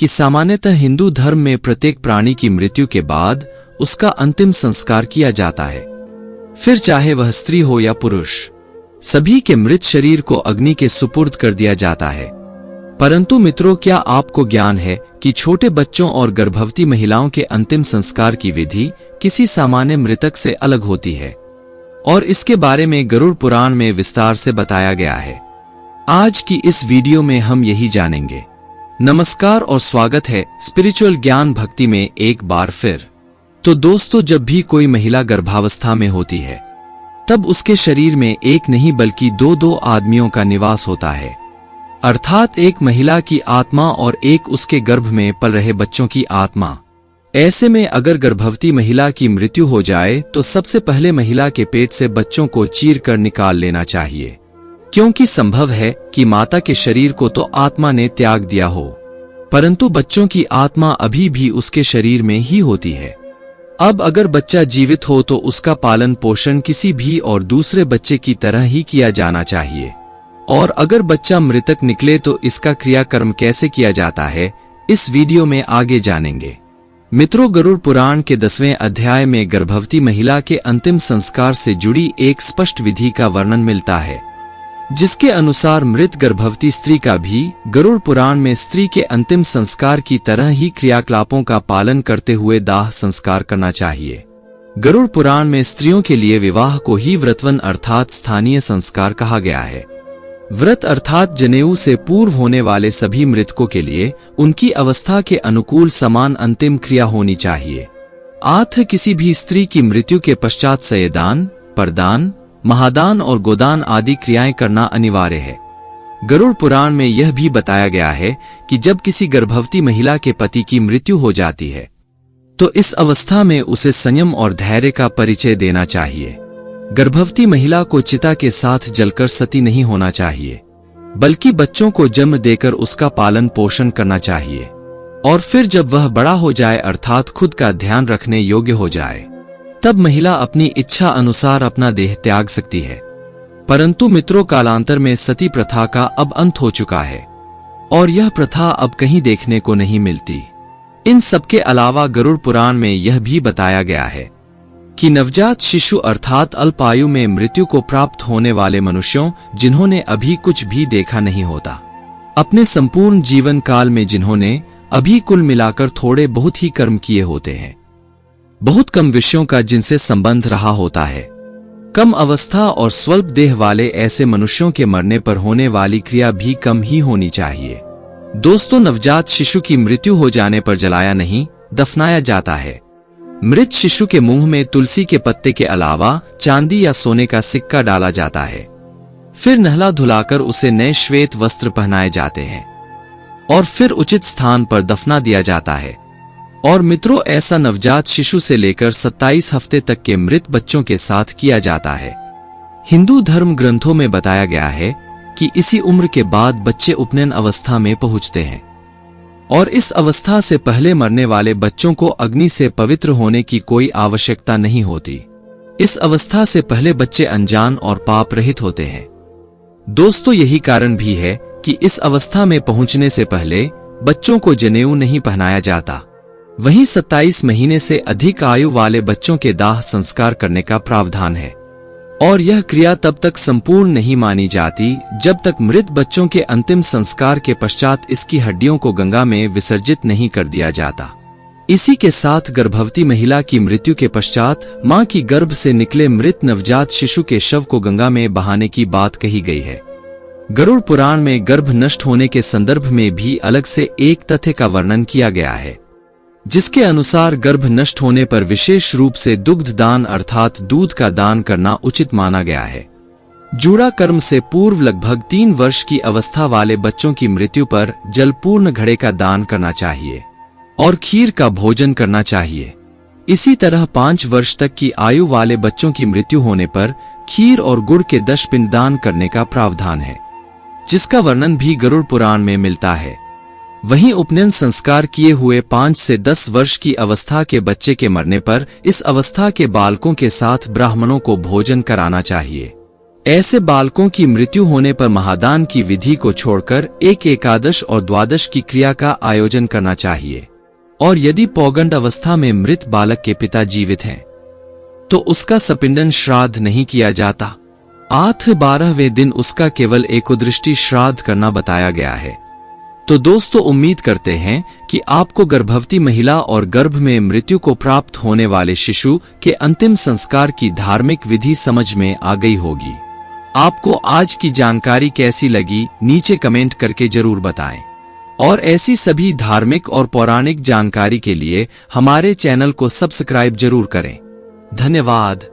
कि सामान्यतः हिंदू धर्म में प्रत्येक प्राणी की मृत्यु के बाद उसका अंतिम संस्कार किया जाता है, फिर चाहे वह स्त्री हो या पुरुष, सभी के मृत शरीर को अग्नि के सुपुर्द कर दिया जाता है। परंतु मित्रों, क्या आपको ज्ञान है कि छोटे बच्चों और गर्भवती महिलाओं के अंतिम संस्कार की विधि किसी सामान्य मृतक से अलग होती है? और इसके बारे में गरुड़ पुराण में विस्तार से बताया गया है। आज की इस वीडियो में हम यही जानेंगे। नमस्कार और स्वागत है स्पिरिचुअल ज्ञान भक्ति में एक बार फिर। तो दोस्तों, जब भी कोई महिला गर्भावस्था में होती है तब उसके शरीर में एक नहीं बल्कि दो आदमियों का निवास होता है, अर्थात एक महिला की आत्मा और एक उसके गर्भ में पल रहे बच्चों की आत्मा। ऐसे में अगर गर्भवती महिला की मृत्यु हो जाए तो सबसे पहले महिला के पेट से बच्चों को चीर कर निकाल लेना चाहिए, क्योंकि संभव है कि माता के शरीर को तो आत्मा ने त्याग दिया हो, परंतु बच्चों की आत्मा अभी भी उसके शरीर में ही होती है। अब अगर बच्चा जीवित हो तो उसका पालन पोषण किसी भी और दूसरे बच्चे की तरह ही किया जाना चाहिए, और अगर बच्चा मृतक निकले तो इसका क्रियाकर्म कैसे किया जाता है, इस वीडियो में आगे जानेंगे। मित्रों, गरुड़ पुराण के 10वें अध्याय में गर्भवती महिला के अंतिम संस्कार से जुड़ी एक स्पष्ट विधि का वर्णन मिलता है, जिसके अनुसार मृत गर्भवती स्त्री का भी गरुड़ पुराण में स्त्री के अंतिम संस्कार की तरह ही क्रियाकलापों का पालन करते हुए दाह संस्कार करना चाहिए। गरुड़ पुराण में स्त्रियों के लिए विवाह को ही व्रतवन अर्थात स्थानीय संस्कार कहा गया है। व्रत अर्थात जनेऊ से पूर्व होने वाले सभी मृतकों के लिए उनकी अवस्था के अनुकूल समान अंतिम क्रिया होनी चाहिए। किसी भी स्त्री की मृत्यु के पश्चात सयदान, परदान, महादान और गोदान आदि क्रियाएं करना अनिवार्य है। गरुड़ पुराण में यह भी बताया गया है कि जब किसी गर्भवती महिला के पति की मृत्यु हो जाती है तो इस अवस्था में उसे संयम और धैर्य का परिचय देना चाहिए। गर्भवती महिला को चिता के साथ जलकर सती नहीं होना चाहिए, बल्कि बच्चों को जन्म देकर उसका पालन पोषण करना चाहिए, और फिर जब वह बड़ा हो जाए अर्थात खुद का ध्यान रखने योग्य हो जाए तब महिला अपनी इच्छा अनुसार अपना देह त्याग सकती है। परंतु मित्रों, कालांतर में सती प्रथा का अब अंत हो चुका है और यह प्रथा अब कहीं देखने को नहीं मिलती। इन सबके अलावा गरुड़ पुराण में यह भी बताया गया है कि नवजात शिशु अर्थात अल्पायु में मृत्यु को प्राप्त होने वाले मनुष्यों, जिन्होंने अभी कुछ भी देखा नहीं होता, अपने संपूर्ण जीवन काल में जिन्होंने अभी कुल मिलाकर थोड़े बहुत ही कर्म किए होते हैं, बहुत कम विषयों का जिनसे संबंध रहा होता है, कम अवस्था और स्वल्प देह वाले ऐसे मनुष्यों के मरने पर होने वाली क्रिया भी कम ही होनी चाहिए। दोस्तों, नवजात शिशु की मृत्यु हो जाने पर जलाया नहीं, दफनाया जाता है। मृत शिशु के मुंह में तुलसी के पत्ते के अलावा चांदी या सोने का सिक्का डाला जाता है। फिर नहला धुलाकर उसे नए श्वेत वस्त्र पहनाए जाते हैं और फिर उचित स्थान पर दफना दिया जाता है। और मित्रों, ऐसा नवजात शिशु से लेकर 27 हफ्ते तक के मृत बच्चों के साथ किया जाता है। हिंदू धर्म ग्रंथों में बताया गया है कि इसी उम्र के बाद बच्चे उपनयन अवस्था में पहुंचते हैं, और इस अवस्था से पहले मरने वाले बच्चों को अग्नि से पवित्र होने की कोई आवश्यकता नहीं होती। इस अवस्था से पहले बच्चे अनजान और पाप रहित होते हैं। दोस्तों, यही कारण भी है कि इस अवस्था में पहुंचने से पहले बच्चों को जनेऊ नहीं पहनाया जाता। वहीं 27 महीने से अधिक आयु वाले बच्चों के दाह संस्कार करने का प्रावधान है, और यह क्रिया तब तक संपूर्ण नहीं मानी जाती जब तक मृत बच्चों के अंतिम संस्कार के पश्चात इसकी हड्डियों को गंगा में विसर्जित नहीं कर दिया जाता। इसी के साथ गर्भवती महिला की मृत्यु के पश्चात मां की गर्भ से निकले मृत नवजात शिशु के शव को गंगा में बहाने की बात कही गई है। गरुड़ पुराण में गर्भ नष्ट होने के संदर्भ में भी अलग से एक तथ्य का वर्णन किया गया है, जिसके अनुसार गर्भ नष्ट होने पर विशेष रूप से दुग्ध दान अर्थात दूध का दान करना उचित माना गया है। जूड़ा कर्म से पूर्व लगभग 3 वर्ष की अवस्था वाले बच्चों की मृत्यु पर जलपूर्ण घड़े का दान करना चाहिए और खीर का भोजन करना चाहिए। इसी तरह 5 वर्ष तक की आयु वाले बच्चों की मृत्यु होने पर खीर और गुड़ के 10 पिंड दान करने का प्रावधान है, जिसका वर्णन भी गरुड़ पुराण में मिलता है। वहीं उपनयन संस्कार किए हुए 5 से 10 वर्ष की अवस्था के बच्चे के मरने पर इस अवस्था के बालकों के साथ ब्राह्मणों को भोजन कराना चाहिए। ऐसे बालकों की मृत्यु होने पर महादान की विधि को छोड़कर एक एकादश और द्वादश की क्रिया का आयोजन करना चाहिए। और यदि पौगंड अवस्था में मृत बालक के पिता जीवित हैं, तो उसका सपिंडन श्राद्ध नहीं किया जाता। 8-12वें दिन उसका केवल एकोदृष्टि श्राद्ध करना बताया गया है। तो दोस्तों, उम्मीद करते हैं कि आपको गर्भवती महिला और गर्भ में मृत्यु को प्राप्त होने वाले शिशु के अंतिम संस्कार की धार्मिक विधि समझ में आ गई होगी। आपको आज की जानकारी कैसी लगी, नीचे कमेंट करके जरूर बताएं। और ऐसी सभी धार्मिक और पौराणिक जानकारी के लिए हमारे चैनल को सब्सक्राइब जरूर करें। धन्यवाद।